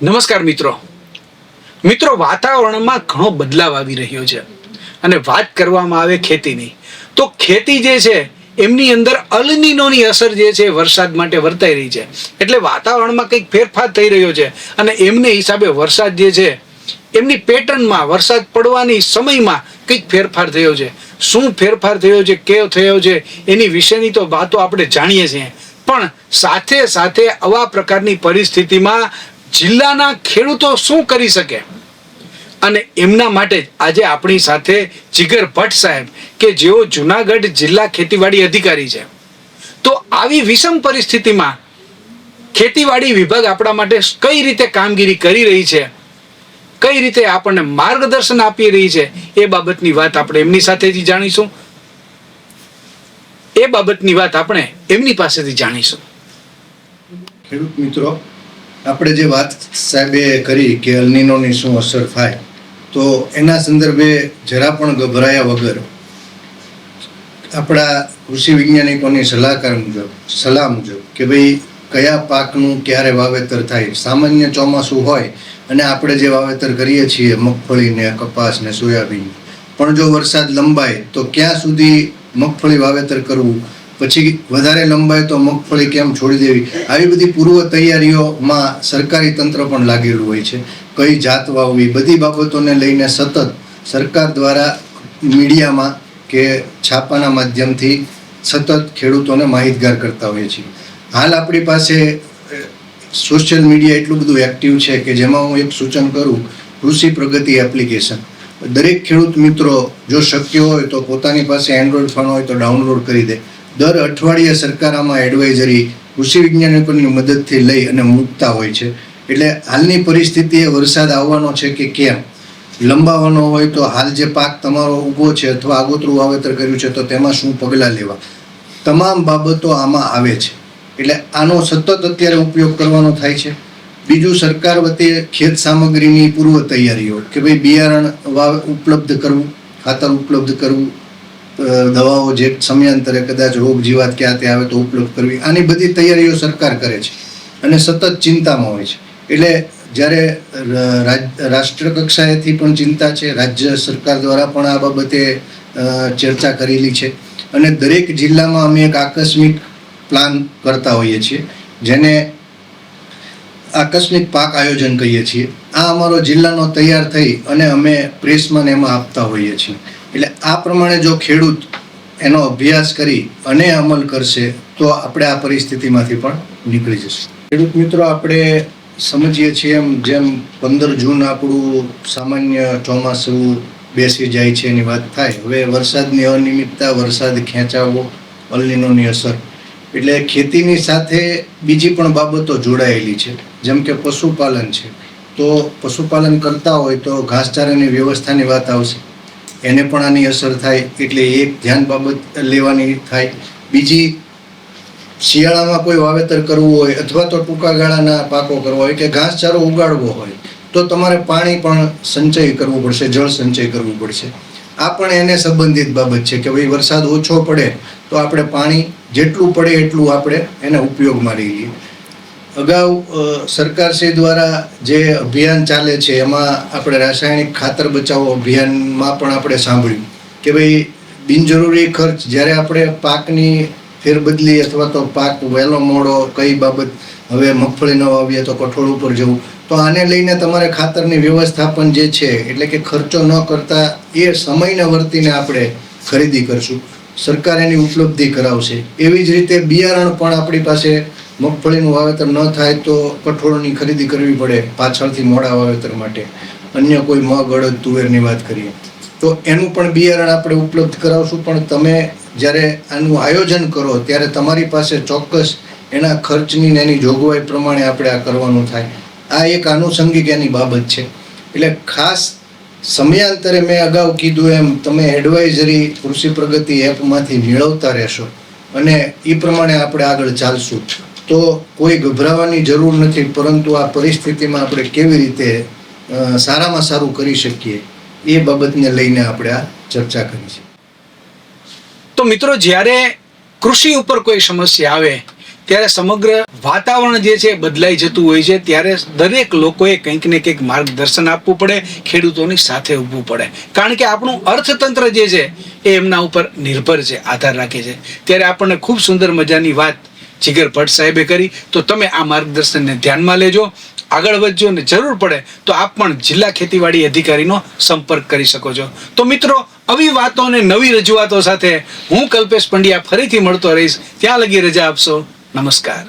નમસ્કાર મિત્રો વાતાવરણમાં ઘણો બદલાવ આવી રહ્યો છે અને વાત કરવામાં આવે ખેતીની તો ખેતી જે છે એમની અંદર અલ નીનોની અસર જે છે વરસાદ માટે વર્તાઈ રહી છે એટલે વાતાવરણમાં કંઈક ફેરફાર થઈ રહ્યો છે અને એમને હિસાબે વરસાદ જે છે એમની પેટર્નમાં વરસાદ પડવાની સમયમાં કંઈક ફેરફાર થયો છે। શું ફેરફાર થયો છે કેવો થયો છે એની વિશેની તો વાતો આપણે જાણીએ છીએ, પણ સાથે સાથે આવા પ્રકારની પરિસ્થિતિમાં જિલ્લાના ખેડૂતો શું કરી શકે અને એમના માટે આજે આપણી સાથે જીગર ભટ્ટ સાહેબ કે જેઓ જુનાગઢ જિલ્લા ખેતીવાડી અધિકારી છે। તો આવી વિષમ પરિસ્થિતિમાં ખેતીવાડી વિભાગ આપણા માટે કઈ રીતે કામગીરી કરી રહી છે, કઈ રીતે આપણને માર્ગદર્શન આપી રહી છે, એ બાબતની વાત આપણે એમની સાથેથી જાણીશું। એમની પાસેથી જાણીશું। ખેડૂત મિત્રો, આપણે જે વાત સાહેબે કરી કે અલ નીનોની શું અસર થાય, તો એના સંદર્ભે જરા પણ ગભરાયા વગર આપણા કૃષિ વૈજ્ઞાનિકોની સલાહ મુજબ કે ભાઈ કયા પાકનું ક્યારે વાવેતર થાય। સામાન્ય ચોમાસું હોય અને આપણે જે વાવેતર કરીએ છીએ મગફળી ને કપાસ ને સોયાબીન, પણ જો વરસાદ લંબાય તો ક્યાં સુધી મગફળી વાવેતર કરવું, પછી વધારે લંબાય તો મગફળી કેમ છોડી દેવી, આવી બધી પૂર્વ તૈયારીઓમાં સરકારી તંત્ર પણ લાગેલું હોય છે। કઈ જાત વાવવી, બધી બાબતોને લઈને સતત સરકાર દ્વારા મીડિયામાં કે છાપાના માધ્યમથી સતત ખેડૂતોને માહિતગાર કરતા હોઈએ છીએ। હાલ આપણી પાસે સોશિયલ મીડિયા એટલું બધું એક્ટિવ છે કે જેમાં હું એક સૂચન કરું, કૃષિ પ્રગતિ એપ્લિકેશન દરેક ખેડૂત મિત્રો જો શક્ય હોય તો પોતાની પાસે એન્ડ્રોઈડ ફોન હોય તો ડાઉનલોડ કરી દે। દર અઠવાડિયે સરકાર આમાં એડવાઇઝરી કૃષિ વૈજ્ઞાનિકોની મદદથી લઈ અને મૂકતા હોય છે। એટલે હાલની પરિસ્થિતિએ વરસાદ આવવાનો છે કે કેમ, લંબાવવાનો હોય તો હાલ જે પાક તમારો ઊભો છે અથવા આગોતરું વાવેતર કર્યું છે તો તેમાં શું પગલાં લેવા, તમામ બાબતો આમાં આવે છે। એટલે આનો સતત અત્યારે ઉપયોગ કરવાનો થાય છે। બીજું, સરકાર વતી ખેત સામગ્રીની પૂર્વ તૈયારીઓ કે ભાઈ બિયારણ ઉપલબ્ધ કરવું, ખાતર ઉપલબ્ધ કરવું, દવાઓ જે સમયાંતરે કદાચ રોગ જીવાત ક્યાં તે આવે તો ઉપલબ્ધ કરવી, આની બધી તૈયારીઓ સરકાર કરે છે અને સતત ચિંતામાં હોય છે। એટલે જ્યારે રાષ્ટ્ર કક્ષાએથી પણ ચિંતા છે, રાજ્ય સરકાર દ્વારા પણ આ બાબતે ચર્ચા કરેલી છે અને દરેક જિલ્લામાં અમે એક આકસ્મિક પ્લાન કરતા હોઈએ છીએ જેને આકસ્મિક પાક આયોજન કહીએ છીએ। આ અમારો જિલ્લાનો તૈયાર થઈ અને અમે પ્રેસમાં એમાં આપતા હોઈએ છીએ। એટલે આ પ્રમાણે જો ખેડૂત એનો અભ્યાસ કરી અને અમલ કરશે તો આપણે આ પરિસ્થિતિમાંથી પણ નીકળી જશે। ખેડૂત મિત્રો, આપણે સમજીએ છીએ જેમ 15 જૂન આપણું સામાન્ય ચોમાસું બેસી જાય છે એની વાત થાય, હવે વરસાદની અનિયમિતતા, વરસાદ ખેંચાવો, અલ નીનોની અસર, એટલે ખેતીની સાથે બીજી પણ બાબતો જોડાયેલી છે, જેમ કે પશુપાલન છે। તો પશુપાલન કરતા હોય તો ઘાસચારાની વ્યવસ્થાની વાત આવશે, એને પણ આની અસર થાય, એટલે એક ધ્યાન બાબત લેવાની થાય। બીજી, શિયાળામાં કોઈ વાવેતર કરવું હોય અથવા તો ટૂંકા ગાળાના પાકો કરવા હોય કે ઘાસચારો ઉગાડવો હોય તો તમારે પાણી પણ સંચય કરવું પડશે, જળ સંચય કરવું પડશે। આ પણ એને સંબંધિત બાબત છે કે ભાઈ વરસાદ ઓછો પડે તો આપણે પાણી જેટલું પડે એટલું આપણે એને ઉપયોગમાં લઈએ। અગાઉ સરકારશ્રી દ્વારા જે અભિયાન ચાલે છે એમાં આપણે રાસાયણિક ખાતર બચાવો અભિયાનમાં પણ આપણે સાંભળ્યું કે ભાઈ બિનજરૂરી ખર્ચ, જ્યારે આપણે પાકની ફેરબદલી અથવા તો પાક વહેલો મોડો, કઈ બાબત, હવે મગફળી ન વાવીએ તો કઠોળ ઉપર જવું, તો આને લઈને તમારે ખાતરની વ્યવસ્થાપન જે છે એટલે કે ખર્ચો ન કરતા એ સમયને વર્તીને આપણે ખરીદી કરશું, સરકાર એની ઉપલબ્ધિ કરાવશે। એવી જ રીતે બિયારણ પણ આપણી પાસે મગફળીનું વાવેતર ન થાય તો કઠોળની ખરીદી કરવી પડે પાછળથી મોડા વાવેતર માટે, અન્ય કોઈ મગ, અડદ, તુવેરની વાત કરીએ તો એનું પણ બિયારણ આપણે ઉપલબ્ધ કરાવશું। પણ તમે જ્યારે આનું આયોજન કરો ત્યારે તમારી પાસે ચોક્કસ એના ખર્ચની ને એની જોગવાઈ પ્રમાણે આપણે આ કરવાનું થાય। આ એક આનુષંગિક એની બાબત છે। એટલે ખાસ સમયાંતરે મેં અગાઉ કીધું એમ તમે એડવાઇઝરી કૃષિ પ્રગતિ એપમાંથી મેળવતા રહેશો અને એ પ્રમાણે આપણે આગળ ચાલશું તો કોઈ ગભરાવાની જરૂર નથી, પરંતુ આ પરિસ્થિતિમાં આપણે કેવી રીતે સારામાં સારું કરી શકીએ એ બાબતને લઈને આપણે આ ચર્ચા કરી છે। તો મિત્રો, જ્યારે કૃષિ ઉપર કોઈ સમસ્યા આવે ત્યારે સમગ્ર વાતાવરણ જે છે બદલાઈ જતું હોય છે, ત્યારે દરેક લોકોએ કંઈક ને કંઈક માર્ગદર્શન આપવું પડે, ખેડૂતોની સાથે ઊભવું પડે, કારણ કે આપણું અર્થતંત્ર જે છે એ એમના ઉપર નિર્ભર છે, આધાર રાખે છે. ત્યારે આપણને ખૂબ સુંદર મજાની વાત જીગર ભટ્ટ સાહેબે કરી. તો તમે આ માર્ગદર્શનને ધ્યાનમાં લેજો, આગળ વધજો, અને જરૂર પડે તો આપ પણ જિલ્લા ખેતીવાડી અધિકારીનો સંપર્ક કરી શકો છો. તો મિત્રો, આવી વાતો અને નવી રજૂઆતો સાથે હું કલ્પેશ પંડ્યા ફરીથી મળતો રહીશ. ત્યાં લગી રજા આપશો. નમસ્કાર.